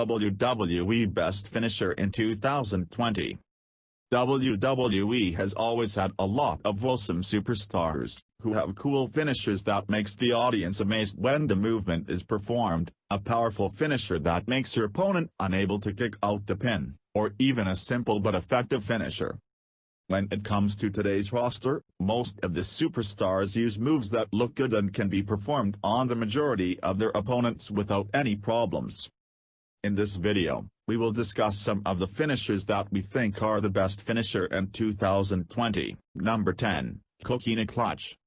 WWE Best Finisher in 2020. WWE has always had a lot of awesome superstars, who have cool finishes that makes the audience amazed when the movement is performed, a powerful finisher that makes your opponent unable to kick out the pin, or even a simple but effective finisher. When it comes to today's roster, most of the superstars use moves that look good and can be performed on the majority of their opponents without any problems. In this video, we will discuss some of the finishers that we think are the best finisher in 2020. Number 10, Kokina Clutch.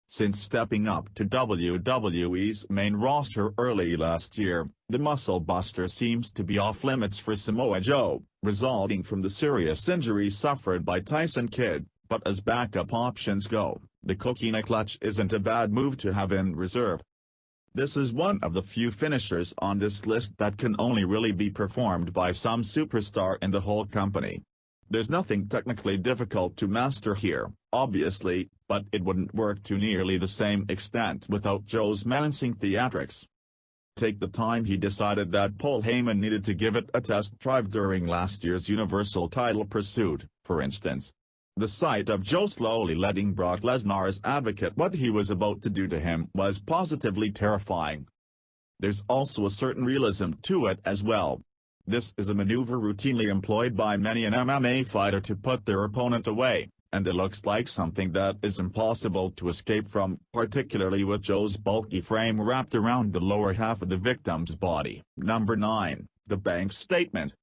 Since stepping up to WWE's main roster early last year, the Muscle Buster seems to be off limits for Samoa Joe, resulting from the serious injury suffered by Tyson Kidd, but as backup options go, the Kokina Clutch isn't a bad move to have in reserve. This is one of the few finishers on this list that can only really be performed by some superstar in the whole company. There's nothing technically difficult to master here, obviously, but it wouldn't work to nearly the same extent without Joe's menacing theatrics. Take the time he decided that Paul Heyman needed to give it a test drive during last year's Universal title pursuit, for instance. The sight of Joe slowly letting Brock Lesnar's advocate what he was about to do to him was positively terrifying. There's also a certain realism to it as well. This is a maneuver routinely employed by many an MMA fighter to put their opponent away, and it looks like something that is impossible to escape from, particularly with Joe's bulky frame wrapped around the lower half of the victim's body. Number 9, the Banks Statement.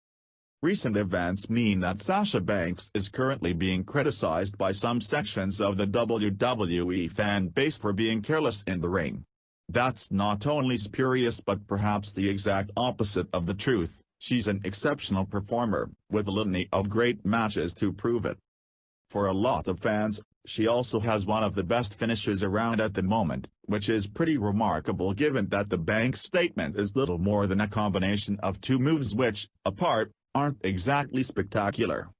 Recent events mean that Sasha Banks is currently being criticized by some sections of the WWE fan base for being careless in the ring. That's not only spurious but perhaps the exact opposite of the truth. She's an exceptional performer, with a litany of great matches to prove it. For a lot of fans, she also has one of the best finishes around at the moment, which is pretty remarkable given that the Banks Statement is little more than a combination of two moves which, apart, aren't exactly spectacular.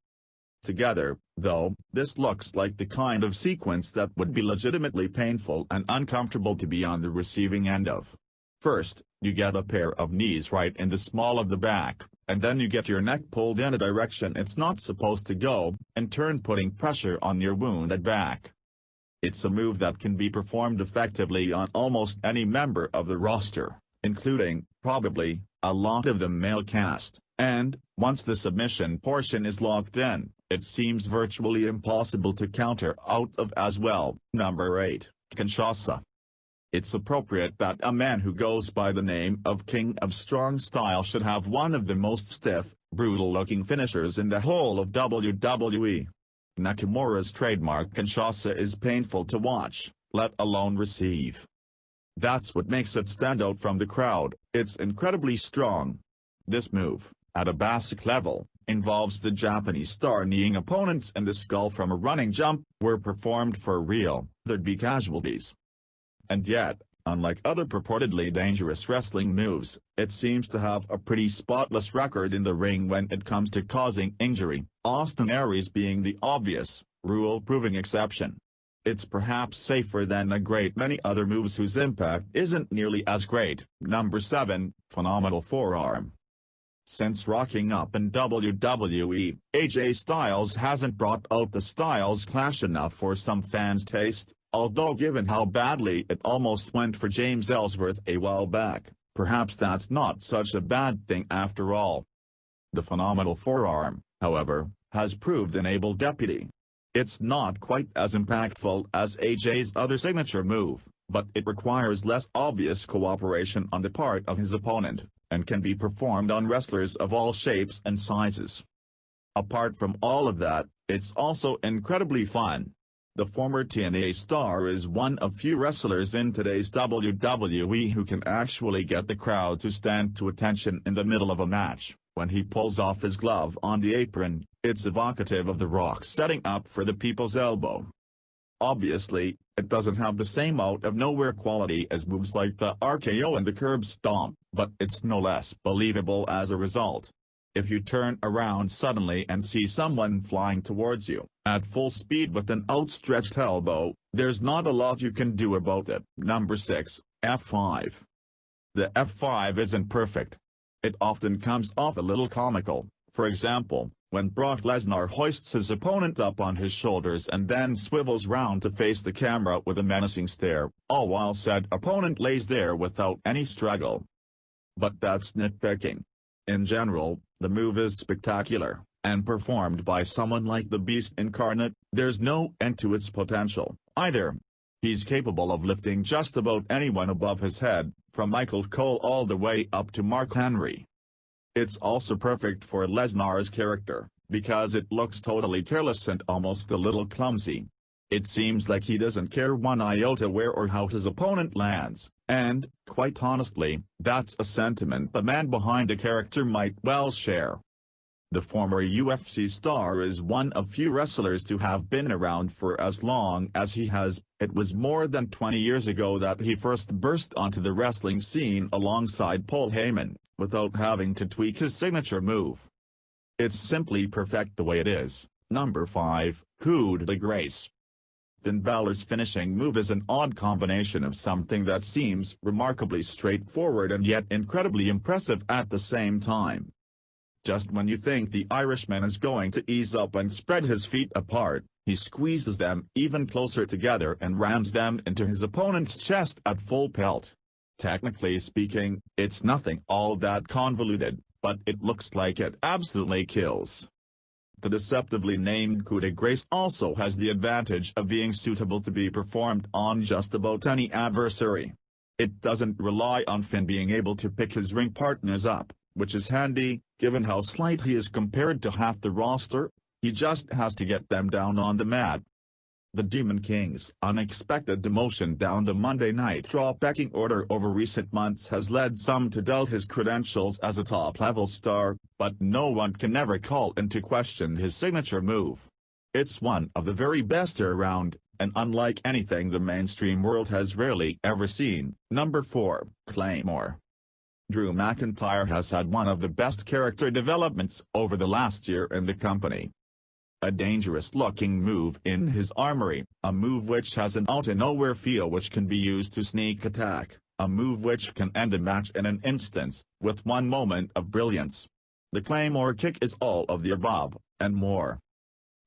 Together, though, this looks like the kind of sequence that would be legitimately painful and uncomfortable to be on the receiving end of. First, you get a pair of knees right in the small of the back, and then you get your neck pulled in a direction it's not supposed to go, in turn putting pressure on your wounded back. It's a move that can be performed effectively on almost any member of the roster, including, probably, a lot of the male cast, and, once the submission portion is locked in, it seems virtually impossible to counter out of as well. Number 8, Kinshasa. It's appropriate that a man who goes by the name of King of Strong Style should have one of the most stiff, brutal-looking finishers in the whole of WWE. Nakamura's trademark Kinshasa is painful to watch, let alone receive. That's what makes it stand out from the crowd. It's incredibly strong. This move, at a basic level, involves the Japanese star kneeing opponents in the skull from a running jump. Were performed for real, there'd be casualties. And yet, unlike other purportedly dangerous wrestling moves, it seems to have a pretty spotless record in the ring when it comes to causing injury, Austin Aries being the obvious, rule-proving exception. It's perhaps safer than a great many other moves whose impact isn't nearly as great. Number 7, Phenomenal Forearm. Since rocking up in WWE, AJ Styles hasn't brought out the Styles Clash enough for some fans' taste. Although given how badly it almost went for James Ellsworth a while back, perhaps that's not such a bad thing after all. The Phenomenal Forearm, however, has proved an able deputy. It's not quite as impactful as AJ's other signature move, but it requires less obvious cooperation on the part of his opponent, and can be performed on wrestlers of all shapes and sizes. Apart from all of that, it's also incredibly fun. The former TNA star is one of few wrestlers in today's WWE who can actually get the crowd to stand to attention in the middle of a match. When he pulls off his glove on the apron, it's evocative of The Rock setting up for the People's Elbow. Obviously, it doesn't have the same out-of-nowhere quality as moves like the RKO and the Curb Stomp, but it's no less believable as a result. If you turn around suddenly and see someone flying towards you, at full speed with an outstretched elbow, there's not a lot you can do about it. Number 6, F5. The F5 isn't perfect. It often comes off a little comical, for example, when Brock Lesnar hoists his opponent up on his shoulders and then swivels round to face the camera with a menacing stare, all while said opponent lays there without any struggle. But that's nitpicking. In general, the move is spectacular, and performed by someone like the Beast incarnate, there's no end to its potential, either. He's capable of lifting just about anyone above his head, from Michael Cole all the way up to Mark Henry. It's also perfect for Lesnar's character, because it looks totally careless and almost a little clumsy. It seems like he doesn't care one iota where or how his opponent lands, and, quite honestly, that's a sentiment the man behind the character might well share. The former UFC star is one of few wrestlers to have been around for as long as he has. It was more than 20 years ago that he first burst onto the wrestling scene alongside Paul Heyman, without having to tweak his signature move. It's simply perfect the way it is. Number 5, Cuda Grace. Finn Balor's finishing move is an odd combination of something that seems remarkably straightforward and yet incredibly impressive at the same time. Just when you think the Irishman is going to ease up and spread his feet apart, he squeezes them even closer together and rams them into his opponent's chest at full pelt. Technically speaking, it's nothing all that convoluted, but it looks like it absolutely kills. The deceptively named Cuda Grace also has the advantage of being suitable to be performed on just about any adversary. It doesn't rely on Finn being able to pick his ring partners up, which is handy, given how slight he is compared to half the roster. He just has to get them down on the mat. The Demon King's unexpected demotion down the Monday Night Raw pecking order over recent months has led some to doubt his credentials as a top-level star, but no one can ever call into question his signature move. It's one of the very best around, and unlike anything the mainstream world has rarely ever seen. Number 4, Claymore. Drew McIntyre has had one of the best character developments over the last year in the company. A dangerous-looking move in his armory, a move which has an out-of-nowhere feel which can be used to sneak attack, a move which can end a match in an instant, with one moment of brilliance. The Claymore kick is all of the above, and more.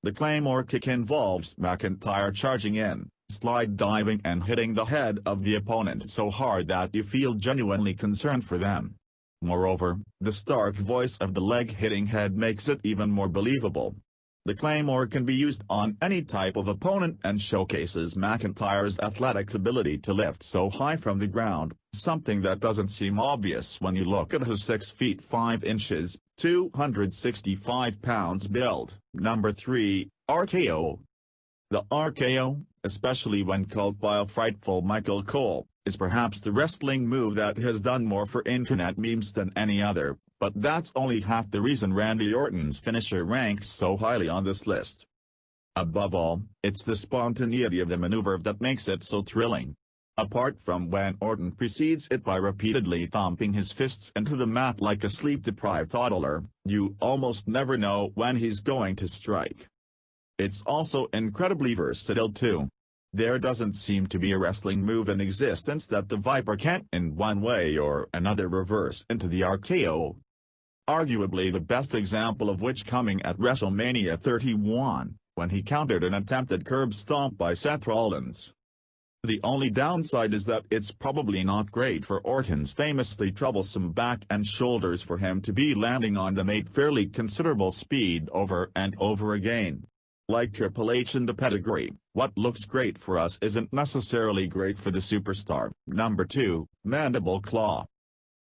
The Claymore kick involves McIntyre charging in, slide diving and hitting the head of the opponent so hard that you feel genuinely concerned for them. Moreover, the stark voice of the leg-hitting head makes it even more believable. The Claymore can be used on any type of opponent and showcases McIntyre's athletic ability to lift so high from the ground, something that doesn't seem obvious when you look at his 6 feet 5 inches, 265 pounds build. Number 3, RKO. The RKO, especially when called by a frightful Michael Cole, is perhaps the wrestling move that has done more for internet memes than any other. But that's only half the reason Randy Orton's finisher ranks so highly on this list. Above all, it's the spontaneity of the maneuver that makes it so thrilling. Apart from when Orton precedes it by repeatedly thumping his fists into the mat like a sleep-deprived toddler, you almost never know when he's going to strike. It's also incredibly versatile too. There doesn't seem to be a wrestling move in existence that the Viper can't in one way or another reverse into the RKO. Arguably the best example of which coming at WrestleMania 31, when he countered an attempted curb stomp by Seth Rollins. The only downside is that it's probably not great for Orton's famously troublesome back and shoulders for him to be landing on them at fairly considerable speed over and over again. Like Triple H in the pedigree, what looks great for us isn't necessarily great for the superstar. Number 2, Mandible Claw.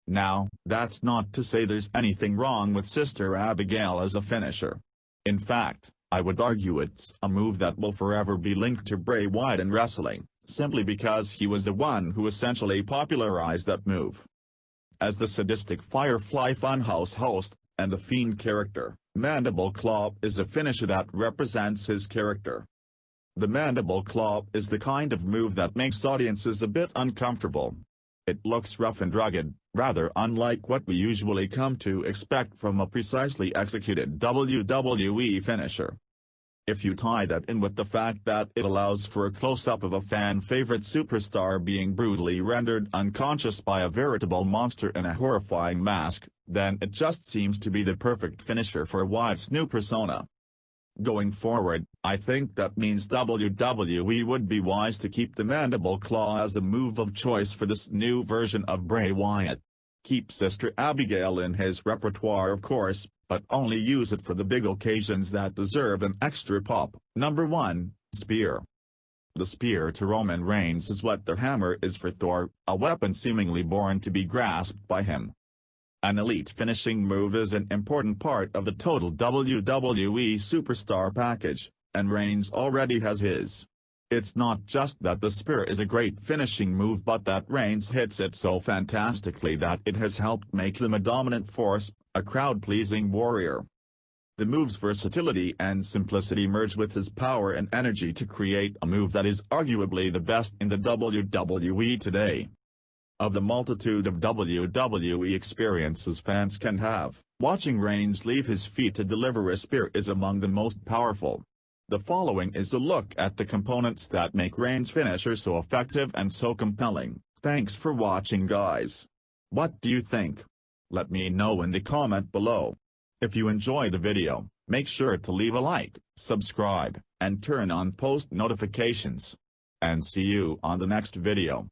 Now, that's not to say there's anything wrong with Sister Abigail as a finisher. In fact, I would argue it's a move that will forever be linked to Bray Wyatt in wrestling, simply because he was the one who essentially popularized that move. As the sadistic Firefly Funhouse host, and the Fiend character, Mandible Claw is a finisher that represents his character. The Mandible Claw is the kind of move that makes audiences a bit uncomfortable. It looks rough and rugged, rather unlike what we usually come to expect from a precisely executed WWE finisher. If you tie that in with the fact that it allows for a close-up of a fan-favorite superstar being brutally rendered unconscious by a veritable monster in a horrifying mask, then it just seems to be the perfect finisher for Wyatt's new persona. Going forward, I think that means WWE would be wise to keep the mandible claw as the move of choice for this new version of Bray Wyatt. Keep Sister Abigail in his repertoire of course, but only use it for the big occasions that deserve an extra pop. Number 1, Spear. The spear to Roman Reigns is what the hammer is for Thor, a weapon seemingly born to be grasped by him. An elite finishing move is an important part of the total WWE superstar package, and Reigns already has his. It's not just that the spear is a great finishing move but that Reigns hits it so fantastically that it has helped make him a dominant force, a crowd-pleasing warrior. The move's versatility and simplicity merge with his power and energy to create a move that is arguably the best in the WWE today. Of the multitude of WWE experiences fans can have, watching Reigns leave his feet to deliver a spear is among the most powerful. The following is a look at the components that make Reigns' finisher so effective and so compelling. Thanks for watching guys. What do you think? Let me know in the comment below. If you enjoy the video, make sure to leave a like, subscribe, and turn on post notifications. And see you on the next video.